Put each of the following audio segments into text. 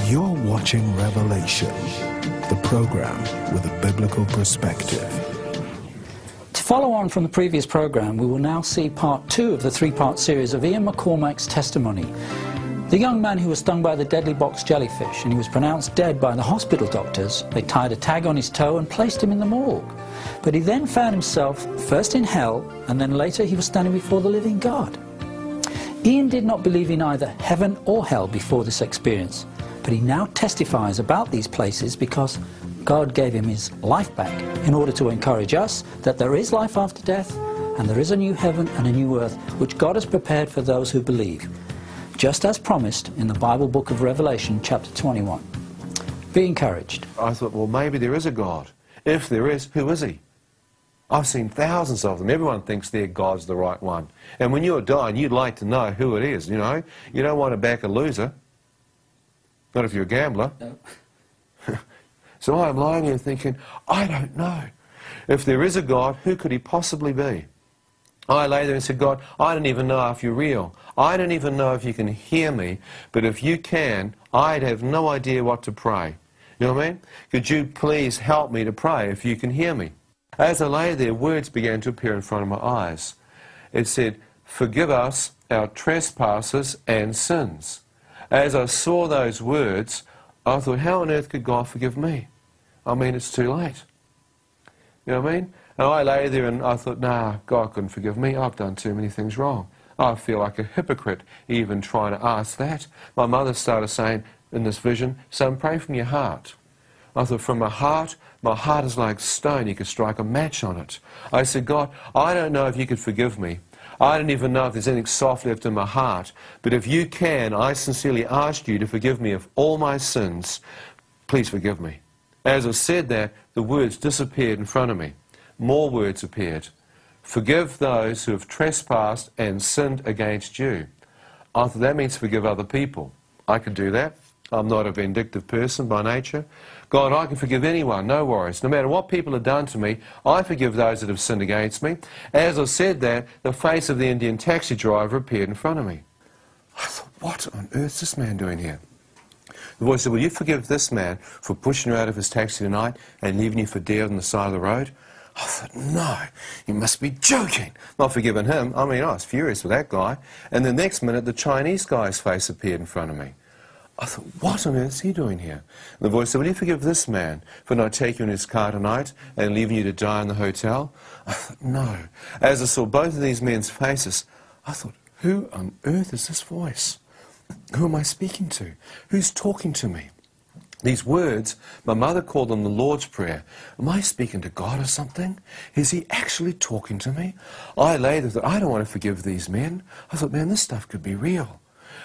You're watching Revelation, the program with a biblical perspective. To follow on from the previous program, we will now see part 2 of the 3-part series of Ian McCormack's testimony. The young man who was stung by the deadly box jellyfish, and he was pronounced dead by the hospital doctors. They tied a tag on his toe and placed him in the morgue. But he then found himself first in hell, and then later he was standing before the living God. Ian did not believe in either heaven or hell before this experience, but he now testifies about these places because God gave him his life back in order to encourage us that there is life after death, and there is a new heaven and a new earth which God has prepared for those who believe, just as promised in the Bible book of Revelation chapter 21. Be encouraged. I thought, well, maybe there is a God. If there is, who is he? I've seen thousands of them. Everyone thinks their God's the right one. And when you're dying, you'd like to know who it is, you know. You don't want to back a loser. Not if you're a gambler. No. So I'm lying here thinking, I don't know. If there is a God, who could he possibly be? I lay there and said, God, I don't even know if you're real. I don't even know if you can hear me. But if you can, I'd have no idea what to pray. You know what I mean? Could you please help me to pray if you can hear me? As I lay there, words began to appear in front of my eyes. It said, forgive us our trespasses and sins. As I saw those words, I thought, how on earth could God forgive me? I mean, it's too late. You know what I mean? And I lay there and I thought, nah, God couldn't forgive me. I've done too many things wrong. I feel like a hypocrite even trying to ask that. My mother started saying in this vision, son, pray from your heart. I thought, from my heart is like stone. You could strike a match on it. I said, God, I don't know if you could forgive me. I don't even know if there's anything soft left in my heart. But if you can, I sincerely ask you to forgive me of all my sins. Please forgive me. As I said that, the words disappeared in front of me. More words appeared. Forgive those who have trespassed and sinned against you. I thought that means forgive other people. I could do that. I'm not a vindictive person by nature. God, I can forgive anyone, no worries. No matter what people have done to me, I forgive those that have sinned against me. As I said that, the face of the Indian taxi driver appeared in front of me. I thought, what on earth is this man doing here? The voice said, will you forgive this man for pushing you out of his taxi tonight and leaving you for dead on the side of the road? I thought, no, you must be joking. Not forgiving him. I mean, I was furious with that guy. And the next minute, the Chinese guy's face appeared in front of me. I thought, what on earth is he doing here? And the voice said, will you forgive this man for not taking you in his car tonight and leaving you to die in the hotel? I thought, no. As I saw both of these men's faces, I thought, who on earth is this voice? Who am I speaking to? Who's talking to me? These words, my mother called them the Lord's Prayer. Am I speaking to God or something? Is he actually talking to me? I lay there and thought, I don't want to forgive these men. I thought, man, this stuff could be real.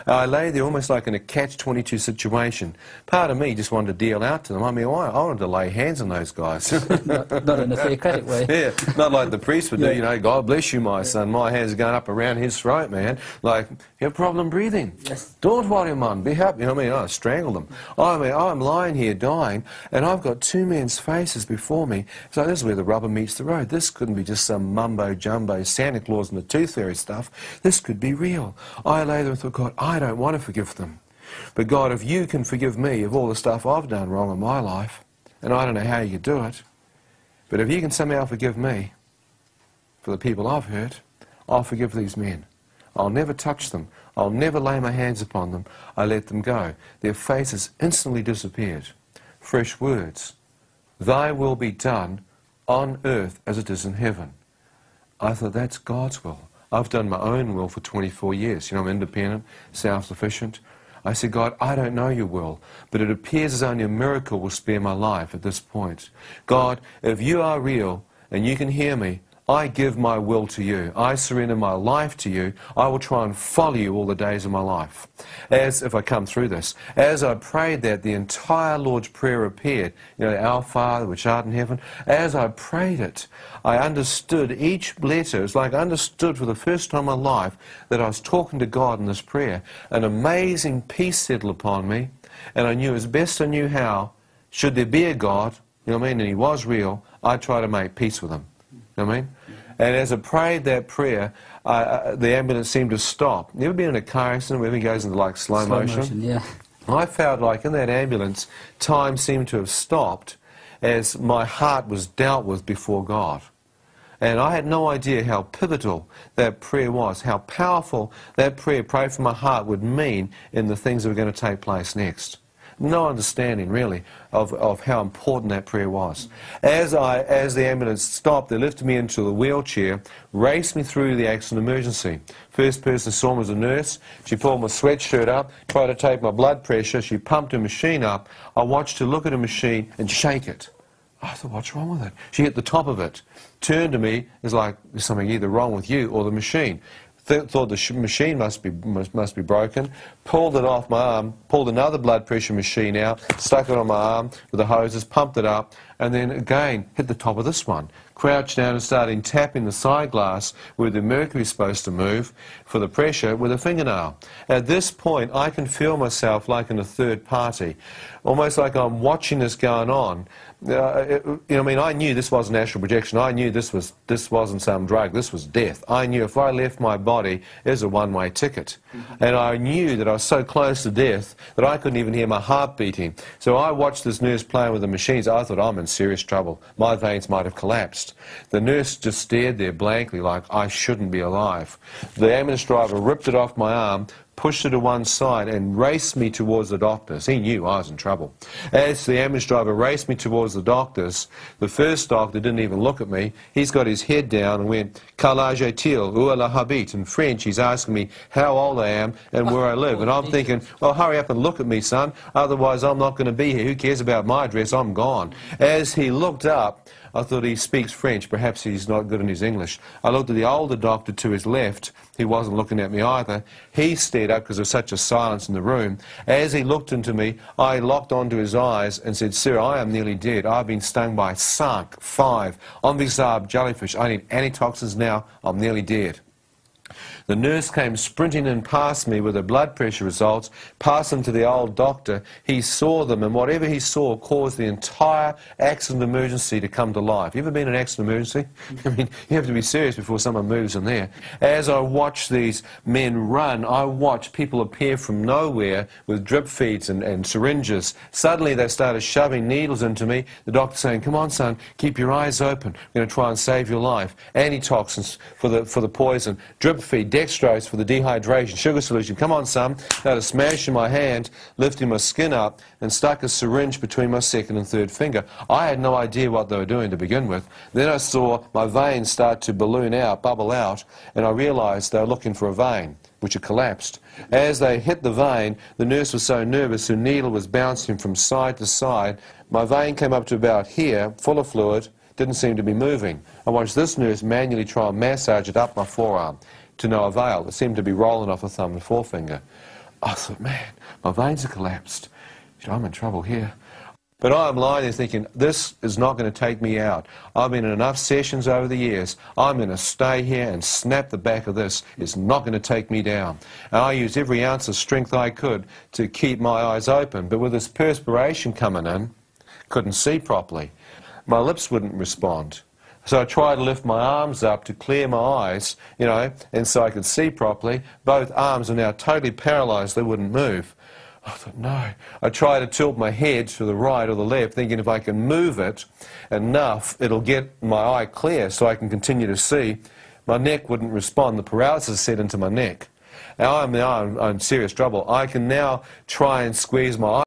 I lay there almost like in a catch-22 situation. Part of me just wanted to deal out to them. I mean, I wanted to lay hands on those guys. not in a theocratic way. Yeah, not like the priest would do, you know, God bless you, my son. My hands are going up around his throat, man. Like, you have a problem breathing. Yes. Don't worry, man. Be happy. You know what I mean? I strangled them. I mean, I'm lying here dying, and I've got two men's faces before me. So this is where the rubber meets the road. This couldn't be just some mumbo-jumbo Santa Claus and the Tooth Fairy stuff. This could be real. I lay there and thought, God, I don't want to forgive them. But God, if you can forgive me of all the stuff I've done wrong in my life, and I don't know how you do it, but if you can somehow forgive me for the people I've hurt, I'll forgive these men. I'll never touch them. I'll never lay my hands upon them. I let them go. Their faces instantly disappeared. Fresh words. Thy will be done on earth as it is in heaven. I thought, that's God's will. I've done my own will for 24 years. You know, I'm independent, self-sufficient. I said, God, I don't know your will, but it appears as only a miracle will spare my life at this point. God, if you are real and you can hear me, I give my will to you. I surrender my life to you. I will try and follow you all the days of my life. As if I come through this, as I prayed that, the entire Lord's Prayer appeared. You know, Our Father, which art in heaven. As I prayed it, I understood each letter. It's like I understood for the first time in my life that I was talking to God in this prayer. An amazing peace settled upon me, and I knew as best I knew how, should there be a God, you know what I mean, and he was real, I'd try to make peace with him. You know what I mean? And as I prayed that prayer, the ambulance seemed to stop. You ever been in a car accident where everything goes into like slow motion? Yeah. I felt like in that ambulance, time seemed to have stopped as my heart was dealt with before God. And I had no idea how pivotal that prayer was, how powerful that prayer, pray for my heart, would mean in the things that were going to take place next. No understanding, really, of how important that prayer was. As the ambulance stopped, they lifted me into the wheelchair, raced me through the accident emergency. First person saw me was a nurse. She pulled my sweatshirt up, tried to take my blood pressure. She pumped her machine up. I watched her look at her machine and shake it. I thought, what's wrong with it? She hit the top of it, turned to me, it's like, there's something either wrong with you or the machine. Thought the machine must be broken, pulled it off my arm, pulled another blood pressure machine out, stuck it on my arm with the hoses, pumped it up, and then again hit the top of this one. Crouched down and started tapping the side glass where the mercury is supposed to move for the pressure with a fingernail. At this point, I can feel myself like in a third party, almost like I'm watching this going on. I knew this wasn't astral projection. I knew this wasn't some drug. This was death. I knew if I left my body, it was a one-way ticket. And I knew that I was so close to death that I couldn't even hear my heart beating. So I watched this nurse playing with the machines. I thought, I'm in serious trouble. My veins might have collapsed. The nurse just stared there blankly like I shouldn't be alive. The ambulance driver ripped it off my arm, pushed it to one side and raced me towards the doctors. He knew I was in trouble. As the ambulance driver raced me towards the doctors, the first doctor didn't even look at me. He's got his head down and went, "Quel âge est-il? Où la habite?" In French, he's asking me how old I am and where I live. And I'm thinking, well, hurry up and look at me, son. Otherwise, I'm not going to be here. Who cares about my address? I'm gone. As he looked up, I thought he speaks French. Perhaps he's not good in his English. I looked at the older doctor to his left. He wasn't looking at me either. He stared up because there was such a silence in the room. As he looked into me, I locked onto his eyes and said, "Sir, I am nearly dead. I've been stung by 5 envisage jellyfish. I need antitoxins now. I'm nearly dead." The nurse came sprinting in past me with her blood pressure results, passed them to the old doctor. He saw them, and whatever he saw caused the entire accident emergency to come to life. You ever been in an accident emergency? I mean, you have to be serious before someone moves in there. As I watched these men run, I watched people appear from nowhere with drip feeds and syringes. Suddenly they started shoving needles into me. The doctor saying, "Come on, son, keep your eyes open. We're going to try and save your life. Antitoxins for the poison, drip feed, dextrose for the dehydration, sugar solution. Come on, son." They had a smash in my hand, lifting my skin up, and stuck a syringe between my second and third finger. I had no idea what they were doing to begin with. Then I saw my veins start to balloon out, bubble out, and I realized they were looking for a vein, which had collapsed. As they hit the vein, the nurse was so nervous, her needle was bouncing from side to side. My vein came up to about here, full of fluid, didn't seem to be moving. I watched this nurse manually try and massage it up my forearm. To no avail. It seemed to be rolling off a thumb and forefinger. I thought, man, my veins have collapsed. I'm in trouble here. But I'm lying there thinking, this is not going to take me out. I've been in enough sessions over the years. I'm going to stay here and snap the back of this. It's not going to take me down. And I used every ounce of strength I could to keep my eyes open. But with this perspiration coming in, couldn't see properly. My lips wouldn't respond. So I tried to lift my arms up to clear my eyes, and so I could see properly. Both arms are now totally paralyzed. They wouldn't move. I thought, no. I tried to tilt my head to the right or the left, thinking if I can move it enough, it'll get my eye clear so I can continue to see. My neck wouldn't respond. The paralysis set into my neck. Now I'm in serious trouble. I can now try and squeeze my